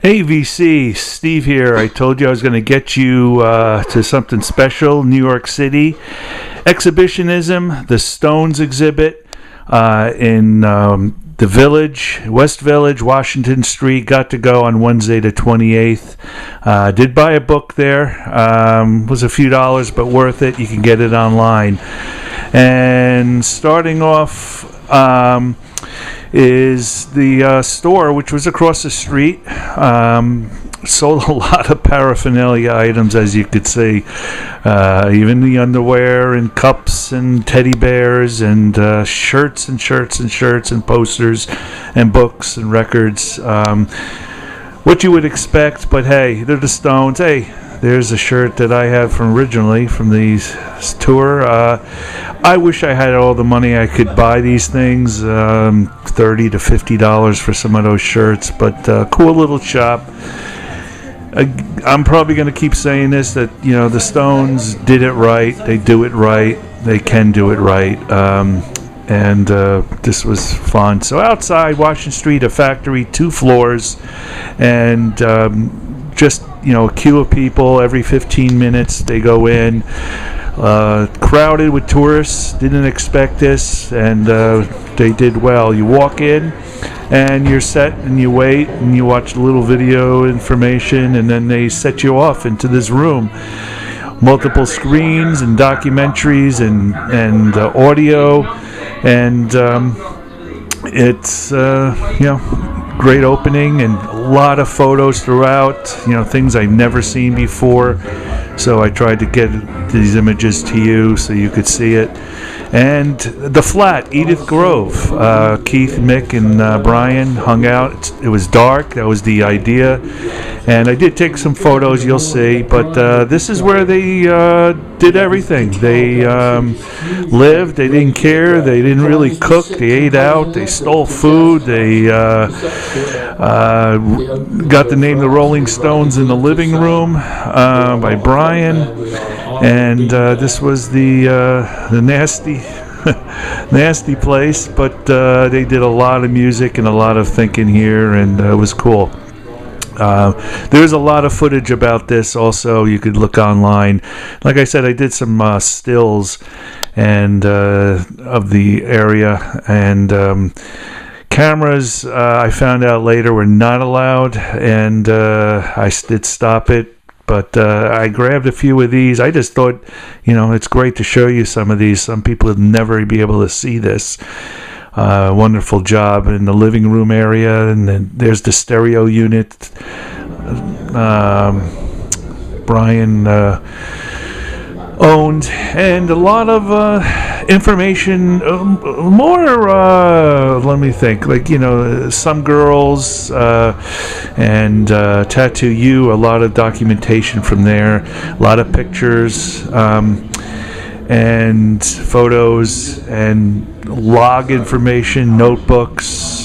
Hey VC, Steve here. I told you I was going to get you to something special, New York City. Exhibitionism, the Stones exhibit in the Village, West Village, Washington Street. Got to go on Wednesday the 28th. Did buy a book there. Was a few dollars, but worth it. You can get it online. And starting off is the store, which was across the street. Sold a lot of paraphernalia items, as you could see, even the underwear and cups and teddy bears and shirts and posters and books and records. What you would expect, but hey, they're the Stones. Hey, there's a shirt that I have from originally from the tour. I wish I had all the money I could buy these things, $30 to $50 for some of those shirts, but cool little shop. I'm probably going to keep saying this, that, you know, the Stones did it right. They do it right. They can do it right. And this was fun. So outside, Washington Street, a factory, 2 floors, and just, you know, a queue of people every 15 minutes. They go in, crowded with tourists. Didn't expect this, and they did well. You walk in, and you're set, and you wait, and you watch a little video information, and then they set you off into this room. Multiple screens and documentaries and audio, and it's you know, great opening and a lot of photos throughout, you know, things I've never seen before. So I tried to get these images to you so you could see it. And the flat, Edith Grove, Keith, Mick, and Brian hung out. It was dark. That was the idea. And I did take some photos, you'll see. But this is where they did everything. They lived. They didn't care. They didn't really cook. They ate out. They stole food. They got the name The Rolling Stones in the Living Room by Brian. And this was the nasty place, but they did a lot of music and a lot of thinking here, and it was cool. There's a lot of footage about this also. You could look online. Like I said, I did some stills and of the area, and cameras I found out later were not allowed, and I did stop it. But I grabbed a few of these. I just thought, you know, it's great to show you some of these. Some people would never be able to see this. Wonderful job in the living room area. And then there's the stereo unit. Brian owned. And a lot of information, more, let me think, like, you know, some girls and Tattoo You, a lot of documentation from there, a lot of pictures and photos and log information, notebooks.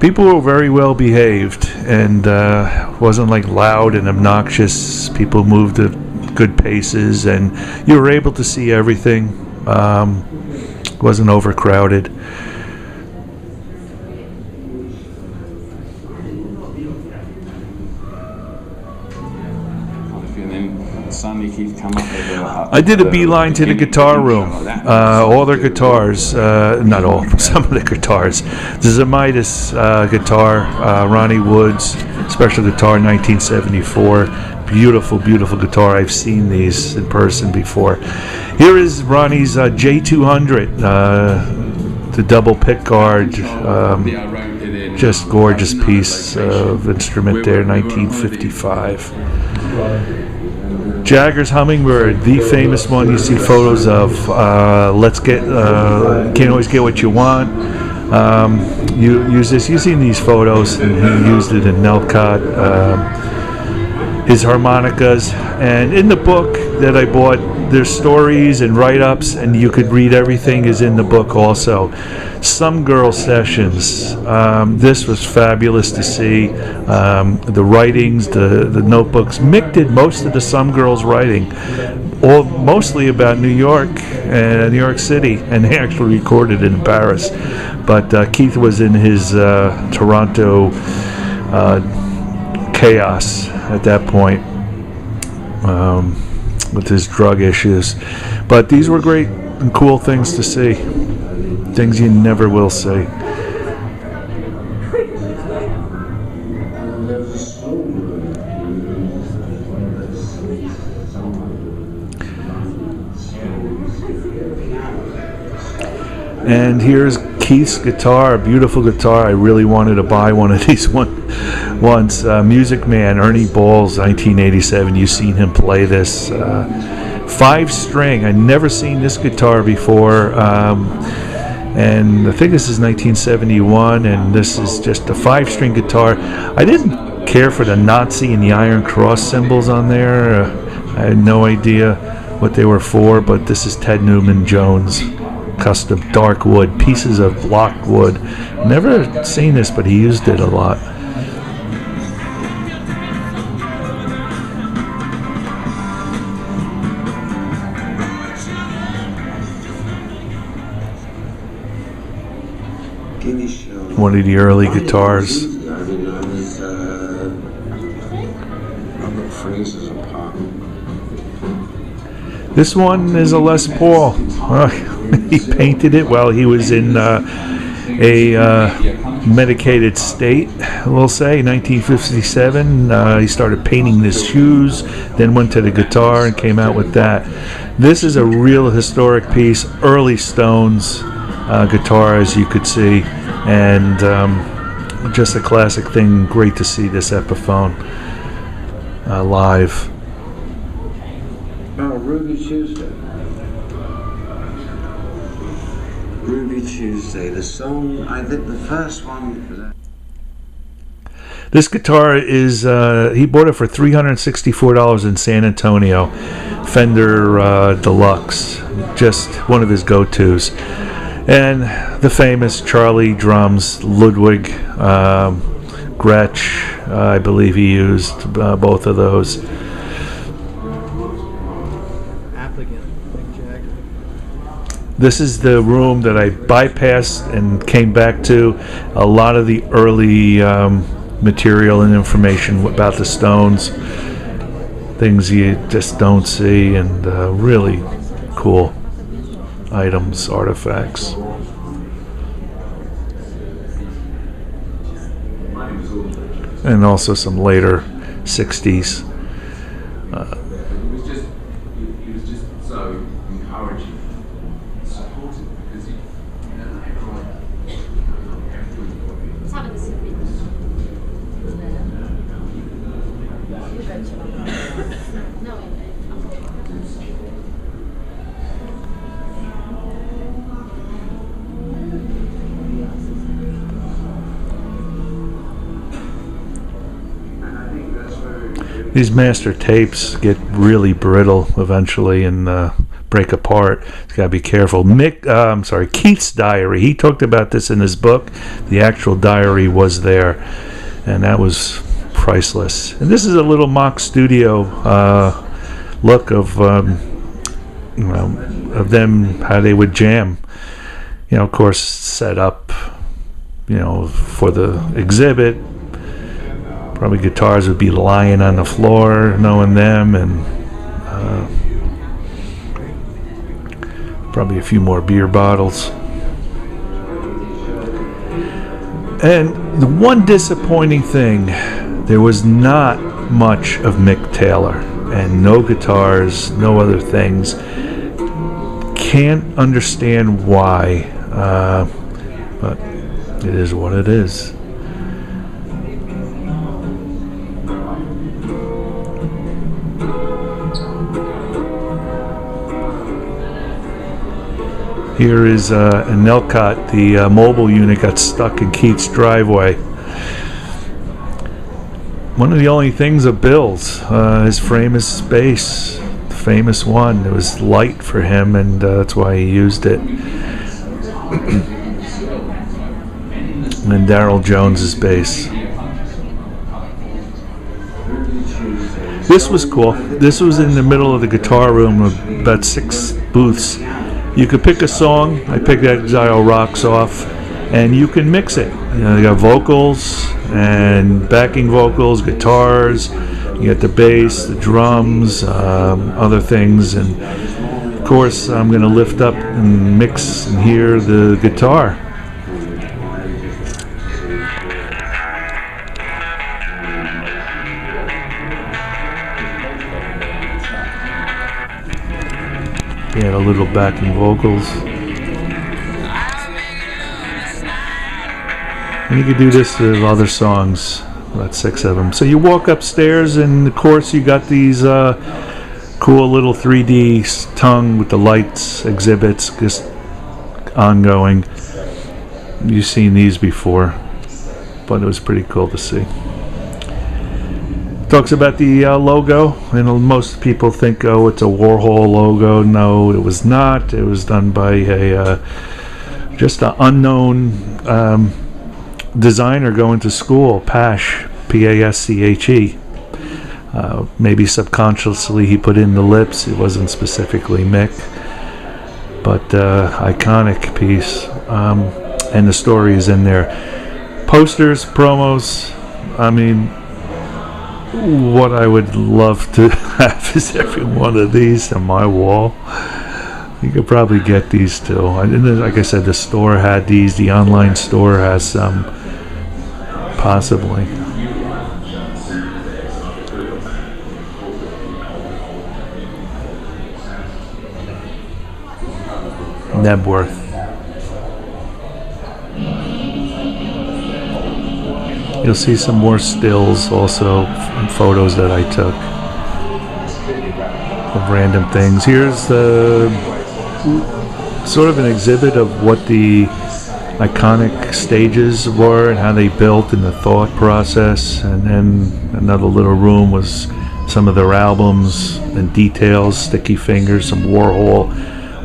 People were very well behaved, and wasn't like loud and obnoxious. People moved at good paces, and you were able to see everything. Wasn't overcrowded. I did a beeline to the guitar room. All their guitars, not all, some of the guitars. The Zemaitis guitar, Ronnie Wood's special guitar, 1974. Beautiful, beautiful guitar. I've seen these in person before. Here is Ronnie's J200, the double pickguard. Just gorgeous piece of instrument there, 1955. Jagger's Hummingbird, the famous one you see photos of. Can't always get what you want. You use this. You've seen these photos, and he used it in Nelcott. his harmonicas. And in the book that I bought, there's stories and write-ups, and you could read everything is in the book also. Some Girl Sessions. This was fabulous to see. The writings, the notebooks. Mick did most of the Some Girls writing, mostly about New York and New York City, and they actually recorded it in Paris. But Keith was in his Toronto chaos at that point with his drug issues. But these were great and cool things to see. Things you never will see. And here's Keith's guitar, a beautiful guitar. I really wanted to buy one of these once. Music Man, Ernie Balls, 1987. You've seen him play this. 5-string. I'd never seen this guitar before. And I think this is 1971, and this is just a 5-string guitar. I didn't care for the Nazi and the Iron Cross symbols on there. I had no idea what they were for, but this is Ted Newman Jones. Custom dark wood, pieces of blocked wood. Never seen this, but he used it a lot. One of the early guitars. This one is a Les Paul. He painted it while he was in a medicated state, we'll say, 1957. He started painting his shoes, then went to the guitar and came out with that. This is a real historic piece, early Stones guitar, as you could see, and just a classic thing. Great to see this Epiphone live. Oh, Ruby Tuesday. Ruby Tuesday, the song, I think the first one. This guitar is, he bought it for $364 in San Antonio. Fender Deluxe, just one of his go-tos. And the famous Charlie drums, Ludwig, Gretsch, I believe he used both of those. This is the room that I bypassed and came back to. A lot of the early material and information about the Stones, things you just don't see, and really cool items, artifacts. And also some later 60s. It was just so encouraging, supportive, because everyone. These master tapes get really brittle eventually and break apart. You gotta be careful. Keith's diary. He talked about this in his book. The actual diary was there, and that was priceless. And this is a little mock studio look of of them, how they would jam. Of course, set up, for the exhibit. Probably guitars would be lying on the floor, knowing them, and probably a few more beer bottles. And the one disappointing thing, there was not much of Mick Taylor, and no guitars, no other things. Can't understand why, but it is what it is. Here is an Elcott. The mobile unit got stuck in Keith's driveway. one of the only things of Bill's, his famous bass, the famous one. It was light for him, and that's why he used it. And Darryl Jones's bass. This was cool. This was in the middle of the guitar room with about 6 booths. You could pick a song. I picked Exile Rocks off, and you can mix it. You know, you got vocals and backing vocals, guitars. You got the bass, the drums, other things, and of course, I'm going to lift up and mix and hear the guitar. He had a little backing vocals. And you could do this with other songs, about 6 of them. So you walk upstairs, and of course you got these cool little 3D tongue with the lights exhibits just ongoing. You've seen these before, but it was pretty cool to see. Talks about the logo, and most people think, oh, it's a Warhol logo. No, it was not. It was done by a just an unknown designer going to school, Pasch, P-A-S-C-H-E. Maybe subconsciously he put in the lips. It wasn't specifically Mick, but iconic piece. And the story is in there. Posters, promos. I mean, what I would love to have is every one of these on my wall. You could probably get these too. And like I said, the store had these. The online store has some, possibly. Nebworth. You'll see some more stills also, photos that I took of random things. Here's the sort of an exhibit of what the iconic stages were and how they built and the thought process. And then another little room was some of their albums and details, Sticky Fingers, some Warhol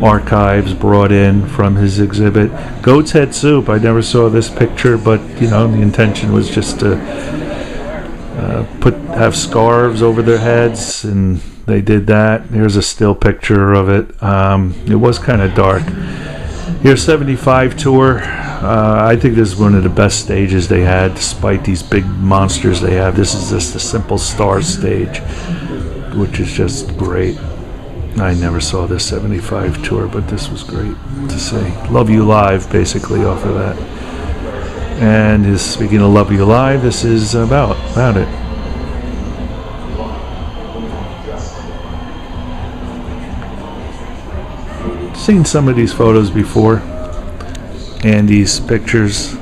archives brought in from his exhibit. Goat's Head Soup, I never saw this picture, but you know, the intention was just to have scarves over their heads, and they did that. Here's a still picture of it. It was kind of dark. Here's 75 tour. I think this is one of the best stages they had, despite these big monsters they have. This is just a simple star stage, which is just great. I never saw this 75 tour, but this was great to see. Love You Live, basically, off of that. And speaking of Love You Live, this is about it. Seen some of these photos before, and these pictures.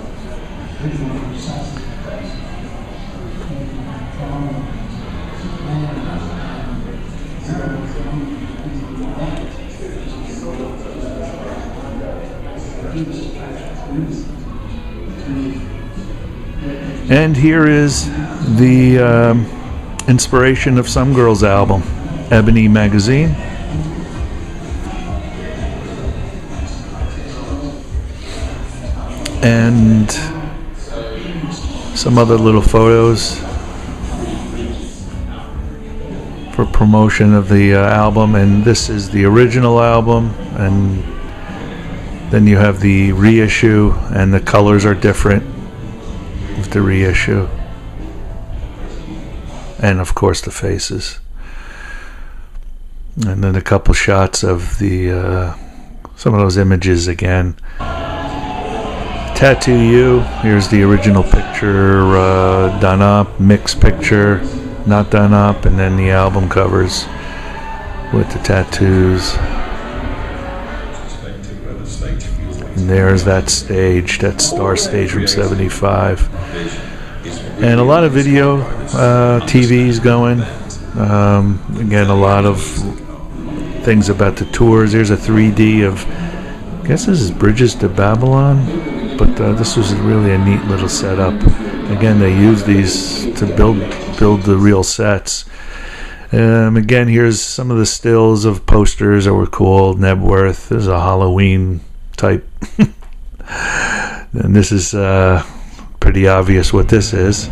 And here is the inspiration of Some Girl's album, Ebony Magazine. And some other little photos for promotion of the album. And this is the original album, and then you have the reissue, and the colors are different with the reissue, and of course the faces. And then a couple shots of the some of those images again. Tattoo You, here's the original picture, done up, mixed picture, not done up, and then the album covers with the tattoos. And there's that stage, that star stage from 75. And a lot of video, TVs going. Again, a lot of things about the tours. There's a 3D of, I guess this is Bridges to Babylon. But this was really a neat little setup. again, they use these to build the real sets. Again, here's some of the stills of posters that were cool. Nebworth is a Halloween type. And this is pretty obvious what this is.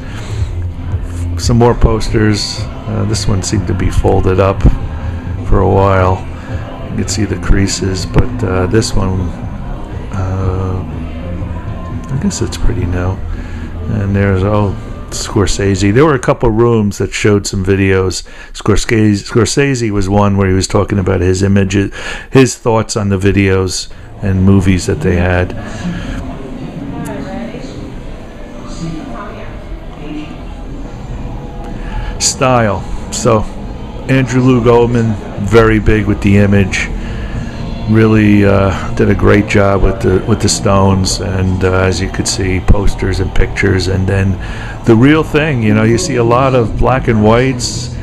Some more posters. This one seemed to be folded up for a while. You can see the creases, but this one, I guess it's pretty new. And there's, Scorsese. There were a couple rooms that showed some videos. Scorsese was one where he was talking about his images, his thoughts on the videos and movies that they had. Style. So Andrew Lou Goldman, very big with the image. Really did a great job with the Stones, and as you could see, posters and pictures, and then the real thing. You see a lot of black and whites,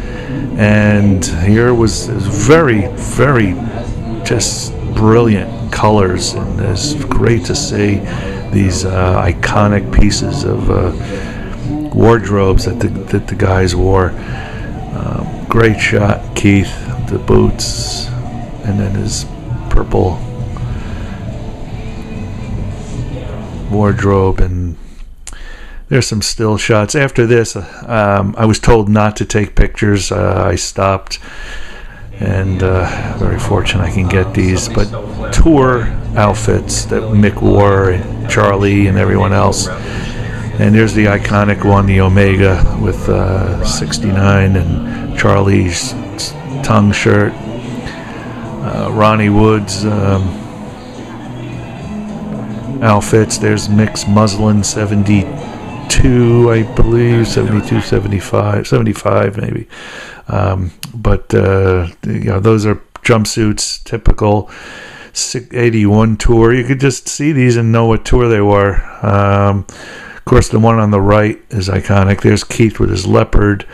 and here was very, very just brilliant colors, and it's great to see these iconic pieces of wardrobes that the guys wore. Great shot, Keith, the boots, and then his purple wardrobe, and there's some still shots. After this, I was told not to take pictures. I stopped, and very fortunate I can get these. But tour outfits that Mick wore, and Charlie, and everyone else. And there's the iconic one, the Omega with 69 and Charlie's tongue shirt. Ronnie Wood's outfits. There's Mick's muslin 72, I believe, 72, 75 maybe. But those are jumpsuits, typical 81 tour. You could just see these and know what tour they were. Of course, the one on the right is iconic. There's Keith with his leopard.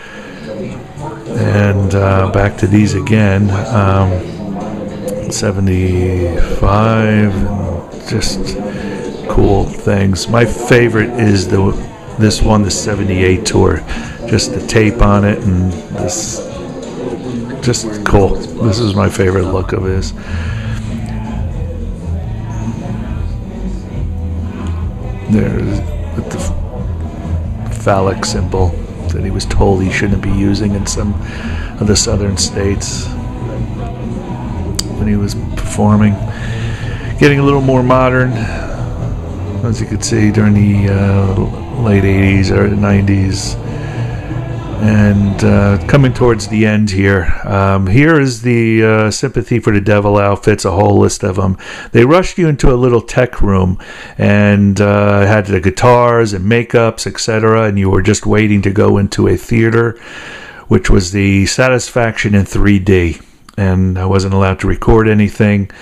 And back to these again. 75, and just cool things. My favorite is this one, the 78 tour. Just the tape on it, and this, just cool. This is my favorite look of his. There's with the phallic symbol that he was told he shouldn't be using in some of the southern states when he was performing. Getting a little more modern, as you could see, during the late 80s or 90s. And coming towards the end here. Here is the Sympathy for the Devil outfits, a whole list of them. They rushed you into a little tech room and had the guitars and makeups, etc. And you were just waiting to go into a theater, which was the Satisfaction in 3D. And I wasn't allowed to record anything.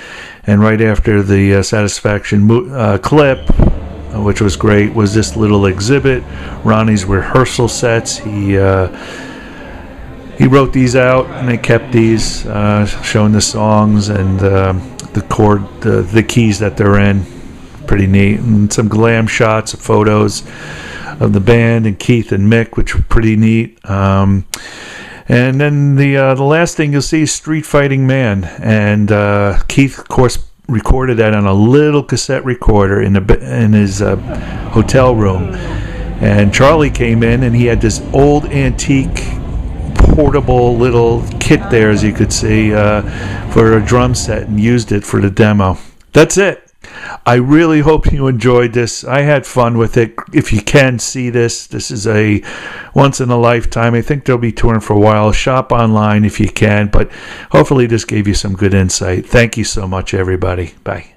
And right after the Satisfaction clip, which was great, was this little exhibit, Ronnie's rehearsal sets. He wrote these out, and they kept these, showing the songs and the keys that they're in. Pretty neat. And some glam shots, photos of the band and Keith and Mick, which were pretty neat. And then the last thing you'll see is Street Fighting Man, and Keith, of course, recorded that on a little cassette recorder in his hotel room. And Charlie came in, and he had this old antique portable little kit there, as you could see, for a drum set, and used it for the demo. That's it. I really hope you enjoyed this. I had fun with it. If you can see this is a once in a lifetime. I think they'll be touring for a while. Shop online if you can, but hopefully this gave you some good insight. Thank you so much, everybody. Bye.